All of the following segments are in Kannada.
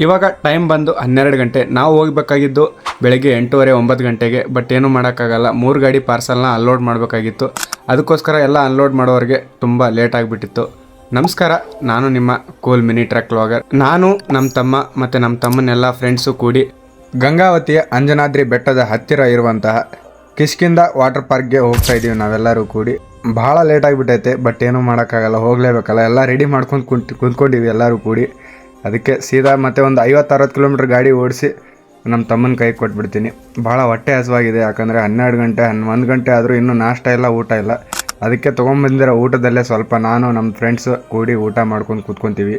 ಇವಾಗ ಟೈಮ್ ಬಂದು 12 ಗಂಟೆ. ನಾವು ಹೋಗಬೇಕಾಗಿದ್ದು ಬೆಳಗ್ಗೆ 8:30 9 ಗಂಟೆಗೆ. ಬಟ್ ಏನೂ ಮಾಡೋಕ್ಕಾಗಲ್ಲ, 3 ಗಾಡಿ ಪಾರ್ಸಲ್ನ ಅನ್ಲೋಡ್ ಮಾಡಬೇಕಾಗಿತ್ತು. ಅದಕ್ಕೋಸ್ಕರ ಎಲ್ಲ ಅನ್ಲೋಡ್ ಮಾಡೋರಿಗೆ ತುಂಬ ಲೇಟ್ ಆಗಿಬಿಟ್ಟಿತ್ತು. ನಮಸ್ಕಾರ, ನಾನು ನಿಮ್ಮ ಕೂಲ್ ಮಿನಿ ಟ್ರಕ್ ವ್ಲಾಗರ್. ನಾನು ನಮ್ಮ ತಮ್ಮ ಮತ್ತು ನಮ್ಮ ತಮ್ಮನೆಲ್ಲ ಫ್ರೆಂಡ್ಸು ಕೂಡಿ ಗಂಗಾವತಿಯ ಅಂಜನಾದ್ರಿ ಬೆಟ್ಟದ ಹತ್ತಿರ ಇರುವಂತಹ ಕಿಷ್ಕಿಂಧ ವಾಟರ್ ಪಾರ್ಕ್ಗೆ ಹೋಗ್ತಾ ಇದ್ದೀವಿ ನಾವೆಲ್ಲರೂ ಕೂಡಿ. ಭಾಳ ಲೇಟ್ ಆಗಿಬಿಟ್ಟೈತೆ, ಬಟ್ ಏನೂ ಮಾಡೋಕ್ಕಾಗಲ್ಲ, ಹೋಗಲೇಬೇಕಲ್ಲ. ಎಲ್ಲ ರೆಡಿ ಮಾಡ್ಕೊಂಡು ಕುಂತ್ಕೊಂಡಿವಿ ಎಲ್ಲರೂ ಕೂಡಿ. ಅದಕ್ಕೆ ಸೀದಾ ಮತ್ತೆ ಒಂದು 50-60 ಕಿಲೋಮೀಟ್ರ್ ಗಾಡಿ ಓಡಿಸಿ ನಮ್ಮ ತಮ್ಮನ ಕೈಗೆ ಕೊಟ್ಬಿಡ್ತೀನಿ. ಭಾಳ ಹೊಟ್ಟೆ ಹಸುವಾಗಿದೆ, ಯಾಕಂದರೆ 12 ಗಂಟೆ 1 ಗಂಟೆ ಆದರೂ ಇನ್ನೂ ನಾಷ್ಟ ಇಲ್ಲ, ಊಟ ಇಲ್ಲ. ಅದಕ್ಕೆ ತೊಗೊಂಬಂದಿರೋ ಊಟದಲ್ಲೇ ಸ್ವಲ್ಪ ನಾನು ನಮ್ಮ ಫ್ರೆಂಡ್ಸ್ ಕೂಡಿ ಊಟ ಮಾಡ್ಕೊಂಡು ಕೂತ್ಕೊತೀವಿ.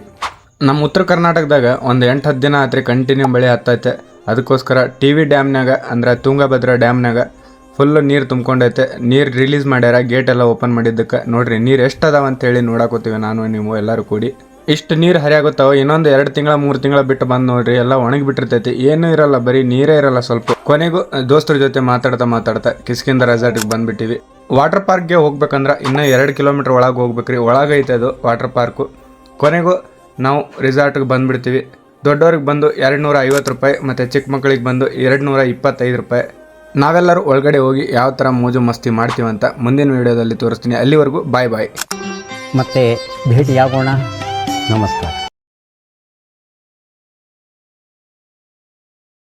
ನಮ್ಮ ಉತ್ತರ ಕರ್ನಾಟಕದಾಗ ಒಂದು 8-10 ದಿನ ಆತ್ರಿ ಕಂಟಿನ್ಯೂ ಮಳೆ ಹತ್ತೈತೆ. ಅದಕ್ಕೋಸ್ಕರ ಟಿ ವಿ ಡ್ಯಾಮ್ನಾಗ ಅಂದರೆ ತುಂಗಭದ್ರಾ ಡ್ಯಾಮ್ನಾಗ ಫುಲ್ಲು ನೀರು ತುಂಬ್ಕೊಂಡೈತೆ. ನೀರು ರಿಲೀಸ್ ಮಾಡ್ಯಾರ, ಗೇಟ್ ಎಲ್ಲ ಓಪನ್ ಮಾಡಿದ್ದಕ್ಕೆ. ನೋಡಿರಿ ನೀರು ಎಷ್ಟು ಅದಾವ ಅಂತೇಳಿ ನೋಡಾಕೋತೀವಿ ನಾನು ನೀವು ಎಲ್ಲರೂ ಕೂಡಿ. ಇಷ್ಟು ನೀರು ಹರಿಯಾಗುತ್ತಾವೆ. ಇನ್ನೊಂದು 2 ತಿಂಗಳ 3 ತಿಂಗಳ ಬಿಟ್ಟು ಬಂದು ನೋಡ್ರಿ, ಎಲ್ಲ ಒಣಗಿಬಿಟ್ಟಿರ್ತೈತಿ, ಏನೂ ಇರಲ್ಲ, ಬರೀ ನೀರೇ ಇರಲ್ಲ ಸ್ವಲ್ಪ. ಕೊನೆಗೂ ದೋಸ್ತರ ಜೊತೆ ಮಾತಾಡ್ತಾ ಕಿಷ್ಕಿಂಧ ರೆಸಾರ್ಟಿಗೆ ಬಂದುಬಿಟ್ಟಿವಿ. ವಾಟರ್ ಪಾರ್ಕ್ಗೆ ಹೋಗ್ಬೇಕಂದ್ರೆ ಇನ್ನೂ 2 ಕಿಲೋಮೀಟ್ರ್ ಒಳಗೆ ಹೋಗ್ಬೇಕ್ರಿ. ಒಳಗೈತೆ ಅದು ವಾಟರ್ ಪಾರ್ಕು. ಕೊನೆಗೂ ನಾವು ರೆಸಾರ್ಟ್ಗೆ ಬಂದುಬಿಡ್ತೀವಿ. ದೊಡ್ಡವ್ರಿಗೆ ಬಂದು 250 ರೂಪಾಯಿ ಮತ್ತು ಚಿಕ್ಕ ಮಕ್ಕಳಿಗೆ ಬಂದು 225 ರೂಪಾಯಿ. ನಾವೆಲ್ಲರೂ ಒಳಗಡೆ ಹೋಗಿ ಯಾವ ಥರ ಮೋಜು ಮಸ್ತಿ ಮಾಡ್ತೀವಂತ ಮುಂದಿನ ವೀಡಿಯೋದಲ್ಲಿ ತೋರಿಸ್ತೀನಿ. ಅಲ್ಲಿವರೆಗೂ ಬಾಯ್. ಮತ್ತೆ ಭೇಟಿಯಾಗೋಣ. ನಮಸ್ಕಾರ.